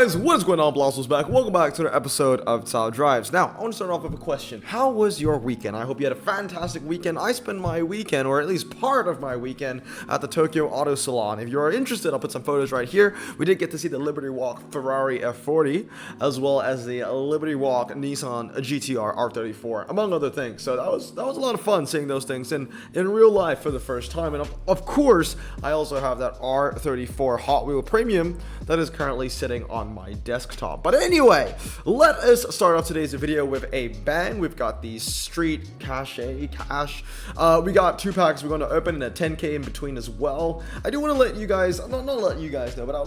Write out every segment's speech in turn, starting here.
guys, what is going on? Blossoms back. Welcome back to another episode of Cheel Drives. Now, I want to start off with a question. How was your weekend? I hope you had a fantastic weekend. I spent my weekend, or at least part of my weekend, at the Tokyo Auto Salon. If you are interested, I'll put some photos right here. We did get to see the Liberty Walk Ferrari F40, as well as the Liberty Walk Nissan GTR R34, among other things. So that was a lot of fun seeing those things in real life for the first time. And of course, I also have that R34 Hot Wheel Premium that is currently sitting on my desktop. But anyway, let us start off today's video with a bang. We've got the Street Cash. We got 2 packs we're going to open and a 10k in between as well. I do want to let you guys, not let you guys know, but I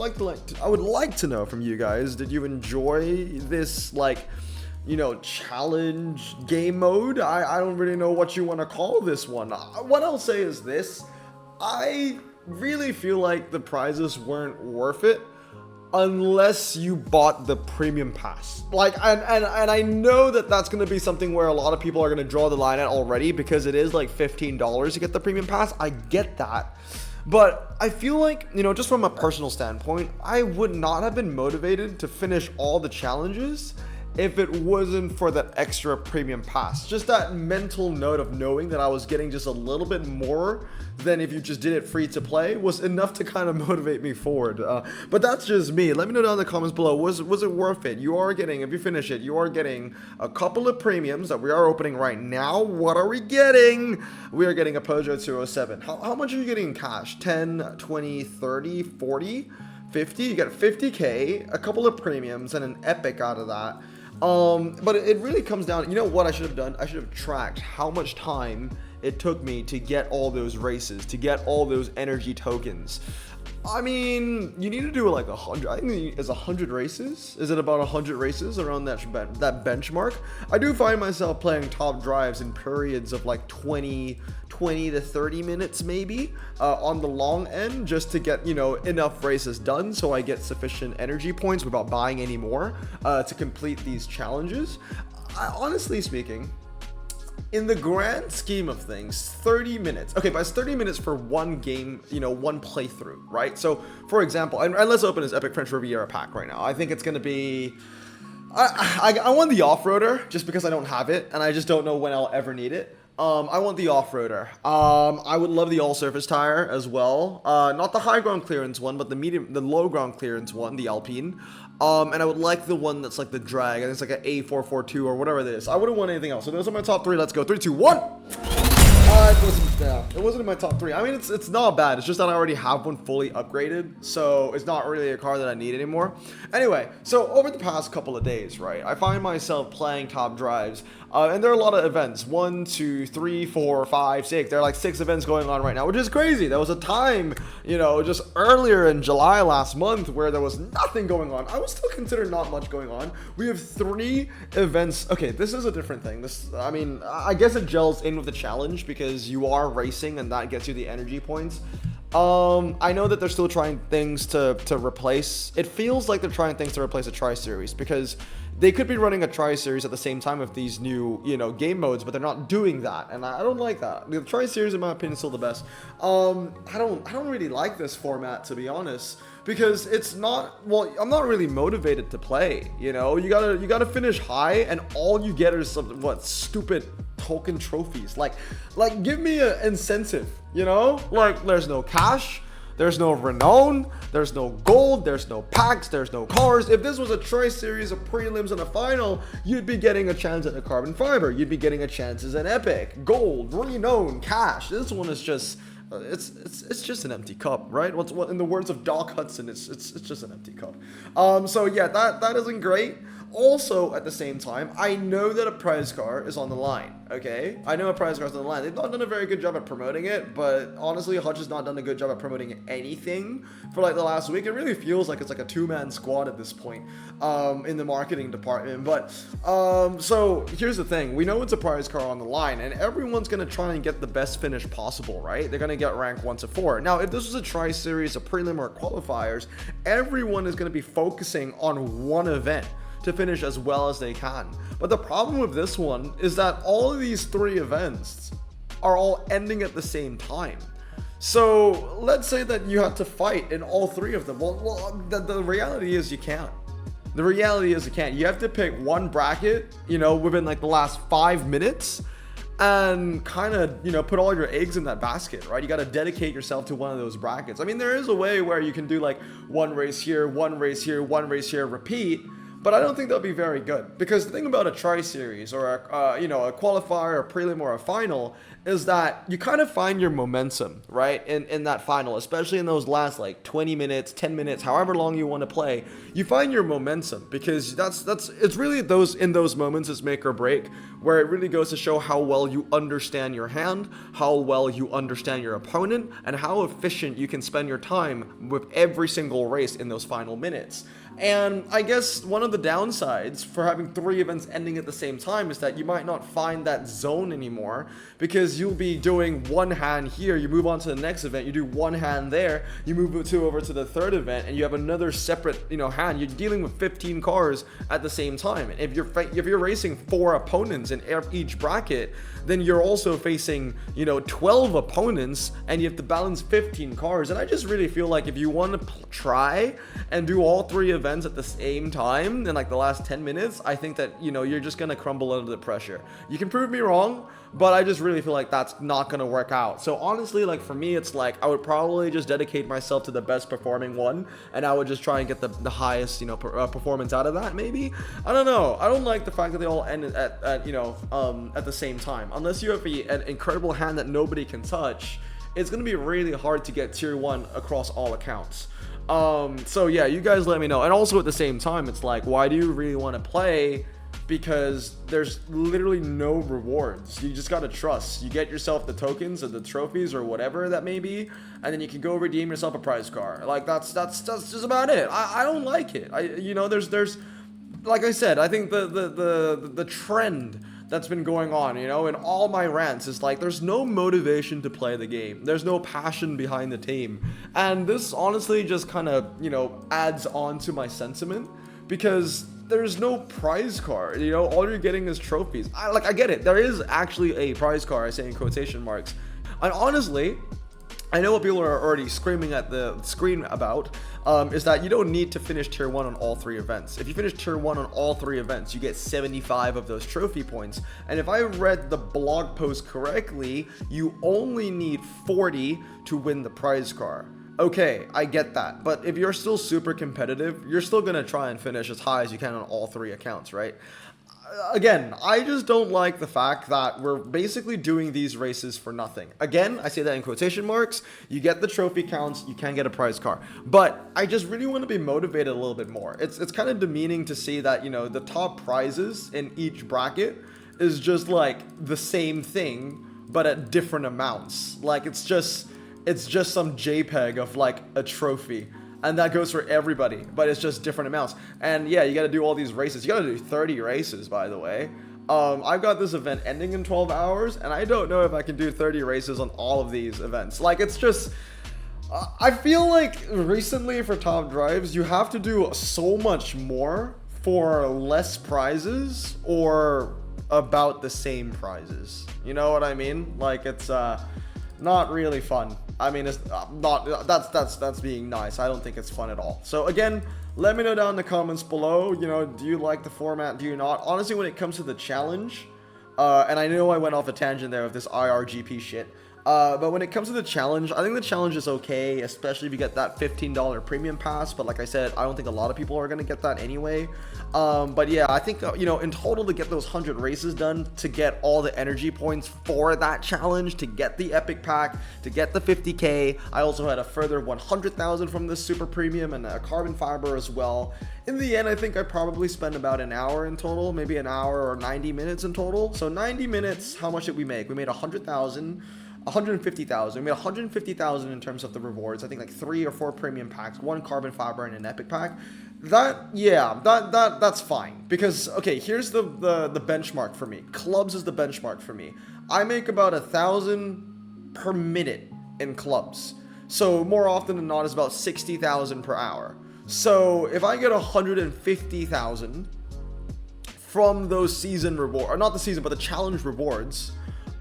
would like to know from you guys, did you enjoy this, like, you know, challenge game mode? I don't really know what you want to call this one. What I'll say is this: I really feel like the prizes weren't worth it unless you bought the premium pass. Like, and I know that that's going to be something where a lot of people are going to draw the line at already, because it is like $15 to get the premium pass. I get that. But I feel like, you know, just from a personal standpoint, I would not have been motivated to finish all the challenges if it wasn't for that extra premium pass. Just that mental note of knowing that I was getting just a little bit more than if you just did it free to play was enough to kind of motivate me forward. But that's just me. Let me know down in the comments below, was it worth it? You are getting, if you finish it, you are getting a couple of premiums that we are opening right now. What are we getting? We are getting a Peugeot 207. How much are you getting in cash? 10, 20, 30, 40, 50? You get 50k, a couple of premiums, and an epic out of that. But it really comes down, you know what I should have done? I should have tracked how much time it took me to get all those races, to get all those energy tokens. I mean, you need to do like 100. I think it's 100 races. Is it about 100 races around that benchmark? I do find myself playing top drives in periods of like 20 to 30 minutes maybe, on the long end, just to get, you know, enough races done so I get sufficient energy points without buying any more to complete these challenges. Honestly speaking, in the grand scheme of things, 30 minutes. Okay, but it's 30 minutes for one game, you know, one playthrough, right? So, for example, and let's open this Epic French Riviera pack right now. I think it's going to be... I want the off-roader just because I don't have it, and I just don't know when I'll ever need it. I want the off-roader. I would love the all-surface tire as well. Not the high ground clearance one, but the low ground clearance one, the Alpine. And I would like the one that's like the drag, and it's like an A442 or whatever it is. I wouldn't want anything else. So those are my top 3. Let's go. 3, 2, 1. It wasn't in my top 3. I mean, it's not bad. It's just that I already have one fully upgraded, so it's not really a car that I need anymore. Anyway, so over the past couple of days, right, I find myself playing top drives, and there are a lot of events. 1, 2, 3, 4, 5, 6. There are like 6 events going on right now, which is crazy. There was a time, you know, just earlier in July last month where there was nothing going on. I would still consider not much going on. We have 3 events. Okay, this is a different thing. I mean, I guess it gels in with the challenge because you are racing and that gets you the energy points. I know that they're still trying things to replace. It feels like they're trying things to replace a Tri-Series, because they could be running a Tri-Series at the same time with these new, you know, game modes, but they're not doing that, and I don't like that. The Tri-Series, in my opinion, is still the best. I don't really like this format, to be honest, because it's not, well, I'm not really motivated to play, you know? You gotta finish high, and all you get is some, what, stupid token trophies. Like give me an incentive, you know? Like, there's no cash, there's no renown, there's no gold, there's no packs, there's no cars. If this was a Tri-Series of prelims and a final, you'd be getting a chance at a carbon fiber, you'd be getting a chance as an epic, gold, renown, cash. This one is just it's just an empty cup, right? What in the words of Doc Hudson, it's just an empty cup. So yeah, that isn't great. Also, at the same time, I know that a prize car is on the line, okay? I know a prize car is on the line. They've not done a very good job at promoting it, but honestly, Hutch has not done a good job at promoting anything for like the last week. It really feels like it's like a 2-man squad at this point in the marketing department. But so here's the thing. We know it's a prize car on the line, and everyone's going to try and get the best finish possible, right? They're going to get rank 1 to 4. Now, if this was a Tri-Series, a prelim, or qualifiers, everyone is going to be focusing on one event to finish as well as they can. But the problem with this one is that all of these 3 events are all ending at the same time. So let's say that you have to fight in all 3 of them. Well, the reality is you can't. The reality is you can't. You have to pick one bracket, you know, within like the last 5 minutes, and kind of, you know, put all your eggs in that basket, right? You got to dedicate yourself to one of those brackets. I mean, there is a way where you can do like one race here, one race here, one race here, repeat, but I don't think that'll be very good, because the thing about a tri-series or a, you know, a qualifier, a prelim, or a final is that you kind of find your momentum, right, in that final, especially in those last like 20 minutes, 10 minutes, however long you want to play. You find your momentum, because it's really those moments is make or break, where it really goes to show how well you understand your hand, how well you understand your opponent, and how efficient you can spend your time with every single race in those final minutes. And I guess one of the downsides for having 3 events ending at the same time is that you might not find that zone anymore, because you'll be doing one hand here, you move on to the next event, you do one hand there, you move over to the third event, and you have another separate, you know, hand. You're dealing with 15 cars at the same time. And if you're racing 4 opponents in each bracket, then you're also facing, you know, 12 opponents, and you have to balance 15 cars. And I just really feel like if you want to try and do all 3 events at the same time in like the last 10 minutes, I think that, you know, you're just gonna crumble under the pressure. You can prove me wrong, but I just really feel like that's not gonna work out. So honestly, like for me, it's like I would probably just dedicate myself to the best performing one, and I would just try and get the highest, you know, performance out of that. Maybe, I don't know. I don't like the fact that they all end at you know, at the same time. Unless you have an incredible hand that nobody can touch, it's gonna be really hard to get tier 1 across all accounts. So yeah, you guys let me know. And also at the same time, it's like, why do you really want to play? Because there's literally no rewards. You just gotta trust. You get yourself the tokens or the trophies or whatever that may be, and then you can go redeem yourself a prize car. Like that's just about it. I don't like it. You know, there's like I said, I think the trend that's been going on, you know, in all my rants is like there's no motivation to play the game. There's no passion behind the team. And this honestly just kind of, you know, adds on to my sentiment, because there's no prize car, you know, all you're getting is trophies. I get it. There is actually a prize car, I say in quotation marks. And honestly, I know what people are already screaming at the screen about, is that you don't need to finish tier 1 on all 3 events. If you finish tier 1 on all 3 events, you get 75 of those trophy points. And if I read the blog post correctly, you only need 40 to win the prize car. Okay, I get that. But if you're still super competitive, you're still going to try and finish as high as you can on all 3 accounts, right? Again, I just don't like the fact that we're basically doing these races for nothing. Again, I say that in quotation marks. You get the trophy counts, you can get a prize car. But I just really want to be motivated a little bit more. It's kind of demeaning to see that, you know, the top prizes in each bracket is just like the same thing, but at different amounts. Like it's just some JPEG of like a trophy. And that goes for everybody, but it's just different amounts. And yeah, you got to do all these races. You got to do 30 races, by the way. I've got this event ending in 12 hours, and I don't know if I can do 30 races on all of these events. Like, it's just... I feel like recently for top drives, you have to do so much more for less prizes or about the same prizes. You know what I mean? Like, it's not really fun. I mean, it's not, that's being nice. I don't think it's fun at all. So again, let me know down in the comments below, you know, do you like the format? Do you not? Honestly, when it comes to the challenge, and I know I went off a tangent there with this IRGP shit, but when it comes to the challenge, I think the challenge is okay, especially if you get that $15 premium pass. But like I said, I don't think a lot of people are going to get that anyway. But yeah, I think, you know, in total to get those 100 races done, to get all the energy points for that challenge, to get the epic pack, to get the 50k, I also had a further 100,000 from this super premium and a carbon fiber as well. In the end, I think I probably spent about an hour in total, maybe an hour or 90 minutes in total. So 90 minutes, how much did we make? We made 100,000. 150,000. We made 150,000 in terms of the rewards. I think like 3 or 4 premium packs, 1 carbon fiber, and an epic pack. That's fine, because okay, here's the benchmark for me. Clubs is the benchmark for me. I make about 1,000 per minute in clubs. So more often than not, it's about 60,000 per hour. So if I get 150,000 from those season reward, or not the season, but the challenge rewards,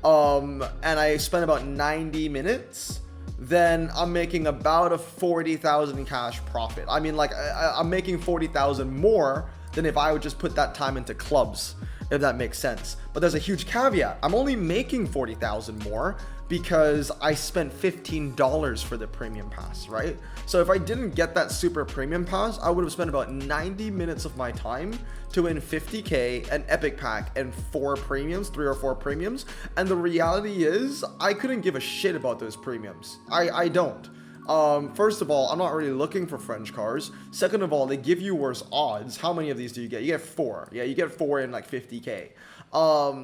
and I spent about 90 minutes, then I'm making about a 40,000 cash profit. I mean, like, I'm making 40,000 more than if I would just put that time into clubs, if that makes sense. But there's a huge caveat. I'm only making 40,000 more because I spent $15 for the premium pass, right? So if I didn't get that super premium pass, I would have spent about 90 minutes of my time to win 50k, an epic pack, and 4 premiums, 3 or 4 premiums. And the reality is, I couldn't give a shit about those premiums. I don't. First of all, I'm not really looking for French cars. Second of all, they give you worse odds. How many of these do you get? You get 4. Yeah, you get 4 in like 50k.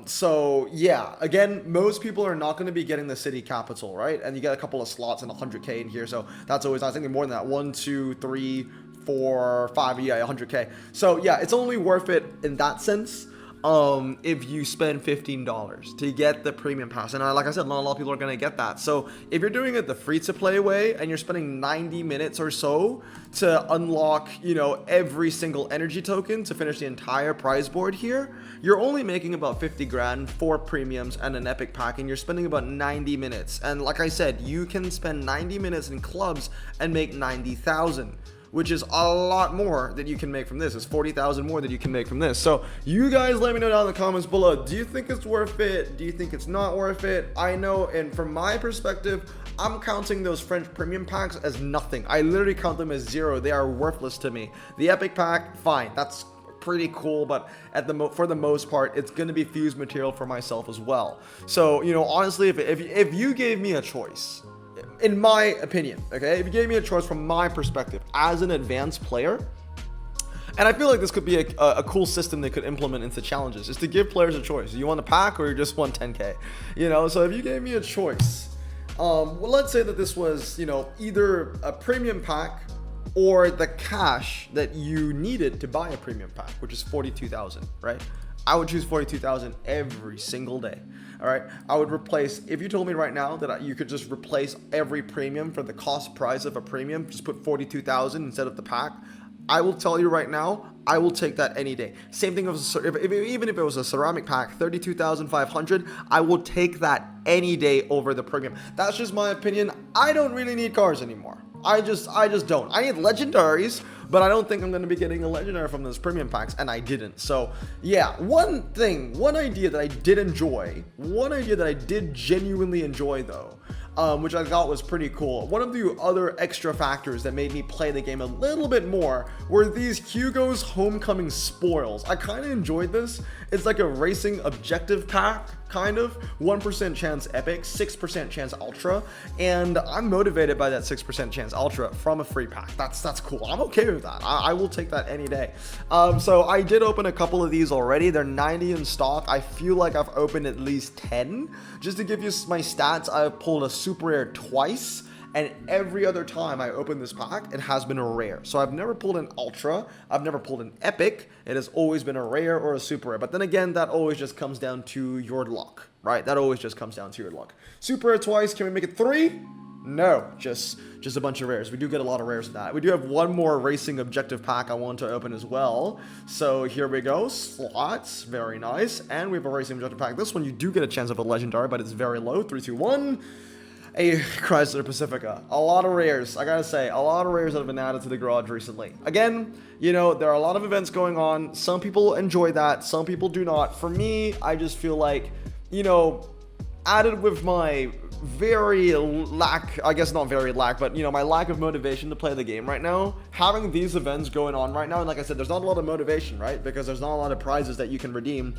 So yeah, again, most people are not going to be getting the city capital, right? And you get a couple of slots and 100k in here. So that's always, I think more than that. 1, 2, 3, 4, 5, yeah, 100k. So yeah, it's only worth it in that sense. If you spend $15 to get the premium pass. And like I said, not a lot of people are going to get that. So if you're doing it the free to play way and you're spending 90 minutes or so to unlock, you know, every single energy token to finish the entire prize board here, you're only making about 50 grand, 4 premiums and an epic pack, and you're spending about 90 minutes. And like I said, you can spend 90 minutes in clubs and make 90,000. Which is a lot more that you can make from this. It's 40,000 more that you can make from this. So you guys let me know down in the comments below. Do you think it's worth it? Do you think it's not worth it? I know, and from my perspective, I'm counting those French premium packs as nothing. I literally count them as 0. They are worthless to me. The epic pack, fine. That's pretty cool, but for the most part, it's going to be fused material for myself as well. So, you know, honestly, if you gave me a choice, in my opinion, okay, if you gave me a choice from my perspective as an advanced player, and I feel like this could be a cool system they could implement into challenges, is to give players a choice. Do you want a pack or you just want 10k? You know, so if you gave me a choice, well, let's say that this was, you know, either a premium pack or the cash that you needed to buy a premium pack, which is 42,000, right? I would choose 42,000 every single day. All right, I would replace, if you told me right now that you could just replace every premium for the cost price of a premium, just put 42,000 instead of the pack, I will tell you right now, I will take that any day. Same thing even if it was a ceramic pack, 32,500, I will take that any day over the premium. That's just my opinion. I don't really need cars anymore. I just don't. I need legendaries, but I don't think I'm going to be getting a legendary from those premium packs, and I didn't. So yeah, one idea that I did genuinely enjoy though, which I thought was pretty cool. One of the other extra factors that made me play the game a little bit more were these Hugo's Homecoming spoils. I kind of enjoyed this. It's like a racing objective pack, kind of. 1% chance epic, 6% chance ultra, and I'm motivated by that 6% chance ultra from a free pack. That's cool. I'm okay with that. I will take that any day. So I did open a couple of these already. They're 90 in stock. I feel like I've opened at least 10. Just to give you my stats, I've pulled a super rare twice, and every other time I open this pack, it has been a rare. So I've never pulled an ultra, I've never pulled an epic. It has always been a rare or a super rare. But then again, that always just comes down to your luck, right? That always just comes down to your luck. Super rare twice, can we make it 3? No, just a bunch of rares. We do get a lot of rares of that. We do have one more racing objective pack I want to open as well. So here we go, slots, very nice. And we have a racing objective pack. This one you do get a chance of a legendary, but it's very low. 3, 2, 1. A Chrysler Pacifica. A lot of rares, I gotta say, a lot of rares that have been added to the garage recently. Again, you know, there are a lot of events going on. Some people enjoy that, some people do not. For me, I just feel like, you know, added with my but you know, my lack of motivation to play the game right now, having these events going on right now, and like I said, there's not a lot of motivation, right? Because there's not a lot of prizes that you can redeem.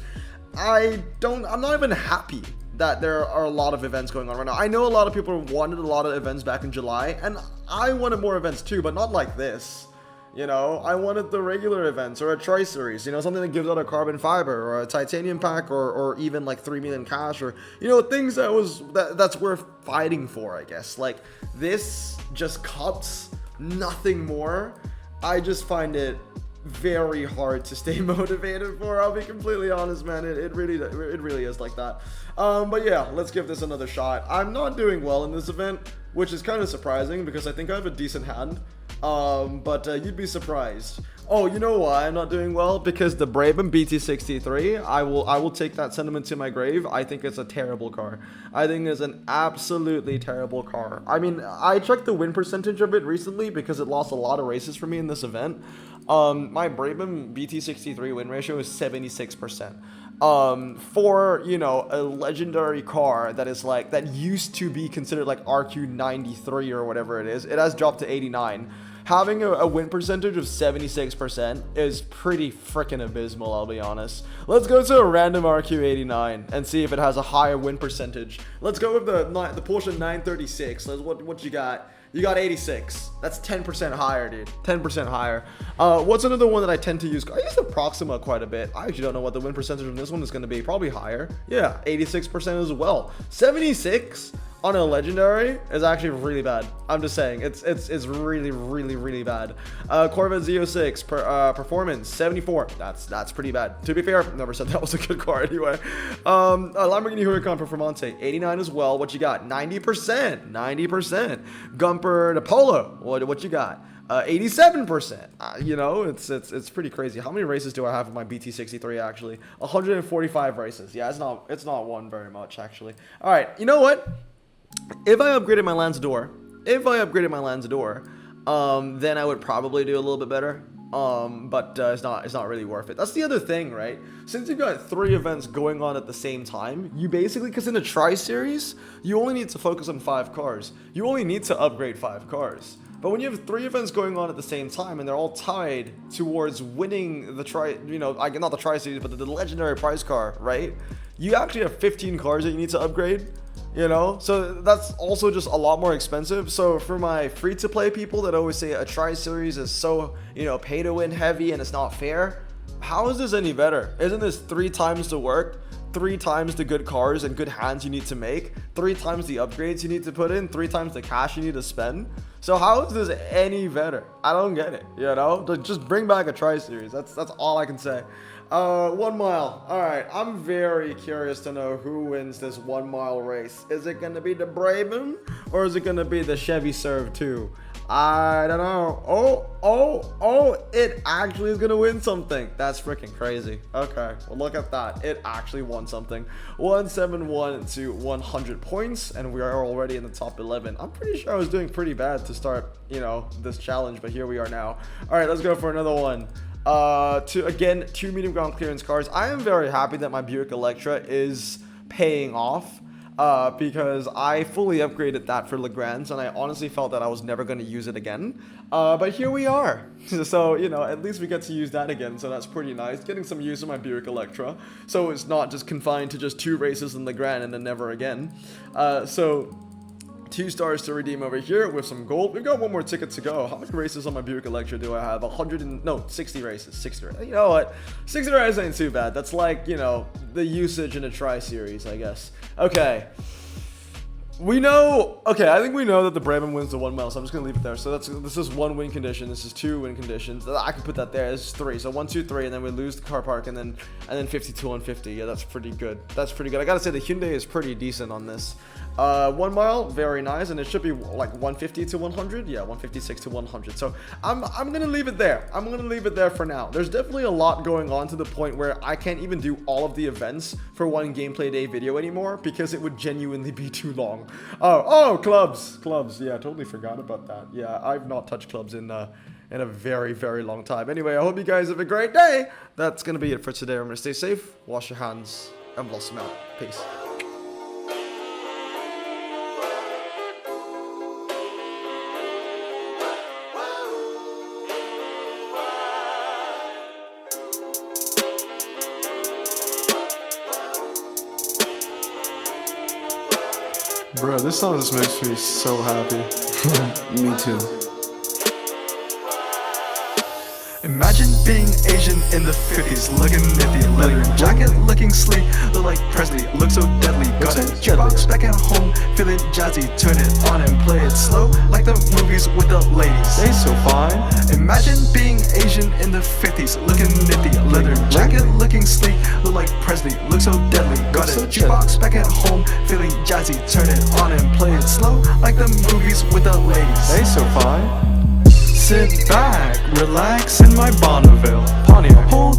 I'm not even happy that there are a lot of events going on right now. I know a lot of people wanted a lot of events back in July, and I wanted more events too, but not like this. You know, I wanted the regular events or a tri-series, you know, something that gives out a carbon fiber or a titanium pack or even like 3 million cash, or, you know, things that's worth fighting for, I guess. Like, this just cups, nothing more. I just find it very hard to stay motivated for. I'll be completely honest, man. It really is like that. But yeah, let's give this another shot. I'm not doing well in this event, which is kind of surprising because I think I have a decent hand. But you'd be surprised. Oh, you know why I'm not doing well? Because the Brabham BT63, I will take that sentiment to my grave. I think it's a terrible car. I think it's an absolutely terrible car. I mean, I checked the win percentage of it recently because it lost a lot of races for me in this event. My Brabham BT63 win ratio is 76%. For, you know, a legendary car that is like, that used to be considered like RQ93 or whatever it is, it has dropped to 89. Having a win percentage of 76% is pretty freaking abysmal, I'll be honest. Let's go to a random RQ89 and see if it has a higher win percentage. Let's go with the Porsche 936. What you got? You got 86. That's 10% higher, dude. 10% higher. What's another one that I tend to use? I use the Proxima quite a bit. I actually don't know what the win percentage on this one is going to be. Probably higher. Yeah, 86% as well. 76 on a legendary is actually really bad. I'm just saying, it's really bad. Corvette Z06 performance 74. That's pretty bad. To be fair, never said that was a good car anyway. Lamborghini Huracan Performante 89 as well. What you got? 90%. 90%. Gumper to Polo. What you got? 87%. You know, it's pretty crazy. How many races do I have with my BT63 actually? 145 races. Yeah, it's not won very much actually. All right, you know what? If I upgraded my Lanzador, then I would probably do a little bit better. But it's not really worth it. That's the other thing, right? Since you've got 3 events going on at the same time, you basically, because in the Tri-Series, you only need to focus on 5 cars. You only need to upgrade 5 cars. But when you have 3 events going on at the same time and they're all tied towards winning the not the Tri-Series, but the legendary prize car, right? You actually have 15 cars that you need to upgrade. You know, so that's also just a lot more expensive. So for my free-to-play people that always say a Tri-Series is so, you know, pay-to-win heavy and it's not fair, how is this any better? Isn't this 3 times the work, 3 times the good cars and good hands you need to make, 3 times the upgrades you need to put in, 3 times the cash you need to spend? So how is this any better? I don't get it, you know? Just bring back a Tri-Series. That's all I can say. 1 mile. All right, I'm very curious to know who wins this 1 mile race. Is it gonna be the Brabham or is it gonna be the Chevy Serve 2? I don't know. Oh, it actually is gonna win something. That's freaking crazy. Okay, well, look at that. It actually won something. 171 to 100 points, and we are already in the top 11. I'm pretty sure I was doing pretty bad to start, you know, this challenge, but here we are now. All right, let's go for another one. 2 medium ground clearance cars. I am very happy that my Buick Electra is paying off. Because I fully upgraded that for Legrand's, and I honestly felt that I was never going to use it again. But here we are. So, you know, at least we get to use that again, so that's pretty nice. Getting some use of my Buick Electra, so it's not just confined to just 2 races in Legrand and then never again. So 2 stars to redeem over here with some gold. We've got 1 more ticket to go. How many races on my Buick Electra do I have? 60 races. 60. You know what? 60 races ain't too bad. That's like, you know, the usage in a Tri-Series, I guess. Okay. I think we know that the Brabham wins the 1 mile, so I'm just gonna leave it there. So this is 1 win condition, this is 2 win conditions. I can put that there. This is 3. So 1, 2, 3, and then we lose the car park, and then 52 on 50. Yeah, that's pretty good. That's pretty good. I gotta say the Hyundai is pretty decent on this. 1 mile, very nice, and it should be like 150 to 100. Yeah, 156 to 100. So I'm gonna leave it there. I'm gonna leave it there for now. There's definitely a lot going on to the point where I can't even do all of the events for 1 gameplay day video anymore because it would genuinely be too long. Oh, clubs. Yeah, I totally forgot about that. Yeah, I've not touched clubs in a very, very long time. Anyway, I hope you guys have a great day. That's gonna be it for today. Remember to stay safe, wash your hands, and blossom out. Peace. Bro, this song just makes me so happy. Me too. Imagine being Asian in the 50s, looking nifty, leather jacket, looking sleek, look like Presley, look so deadly. Got a jukebox back at home, feeling jazzy, turn it on and play it slow, like the movies with the ladies. They so fine. Imagine being Asian in the 50s, looking nifty, leather jacket, looking sleek, look like Presley, look so deadly. Got a jukebox back at home, feeling jazzy, turn it on and play it slow, like the movies with the ladies. They so fine. sit back, relax in my Bonneville Pontiac. Hold